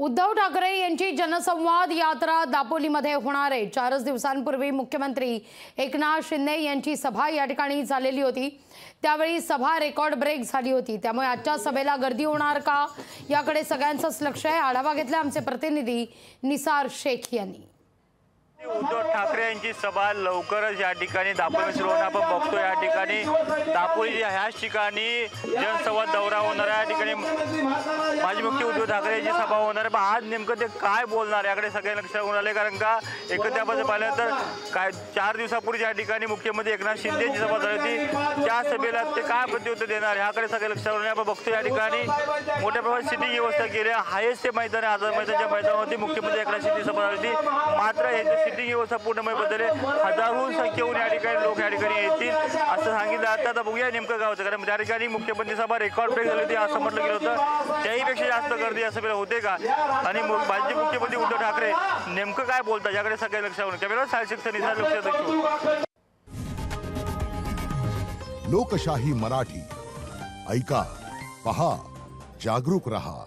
उद्धव ठाकरे यांची जनसंवाद यात्रा दापोलीमध्ये होणार आहे। 4 दिवसांपूर्वी मुख्यमंत्री एकनाथ शिंदे यांची सभा या ठिकाणी झालेली होती। त्यावेळी सभा रेकॉर्ड ब्रेक झाली होती, त्यामुळे आजच्या सभेला गर्दी होणार का याकडे सगळ्यांचंच लक्ष आहे। आढावा घेतला आमचे प्रतिनिधी निसार शेख यांनी। उद्धव ठाकरे यांची सभा लवकरच या ठिकाणी दापोली सुरू होणार। आपण बघतो या ठिकाणी दापोली ह्याच ठिकाणी जनसंवाद दौरा होणार आहे। या ठिकाणी माजी मुख्यमंत्री उद्धव ठाकरे यांची सभा होणार आहे। पण आज नेमकं ते काय बोलणार याकडे सगळे लक्ष लागून आले, कारण का एकत्र आपण पाहिलं तर काय 4 दिवसापूर्वी या ठिकाणी मुख्यमंत्री एकनाथ शिंदे यांची सभा झाली होती। त्या सभेला ते काय प्रत्युत्तर देणार याकडे सगळे लक्ष लागून आपण बघतो। या ठिकाणी मोठ्या प्रमाणात सिटिंग व्यवस्था केली आहे। हायेस्ट ते मैदान आझाद मैदानाच्या मैदानावरती मुख्यमंत्री एकनाथ शिंदे सभा झाली होती। मात्र हे सिटिंग व्यवस्था पूर्णपणे बदलले, हजारों संख्येहून या ठिकाणी लोक या ठिकाणी येतील असं सांगितलं। आता बघूया नेमकं काय होतं, कारण त्या ठिकाणी मुख्यमंत्री सभा रेकॉर्ड ब्रेक झाली होती असं म्हटलं गेलं होतं। त्याहीपेक्षा जास्त गर्दी या सभेला होते का आणि माजी मुख्यमंत्री उद्धव ठाकरे नेमकं काय बोलतात याकडे सगळे लक्ष लागून कॅमेरा सायशिक्षण लक्ष। लोकशाही मराठी ऐका, पहा, जागरूक रहा।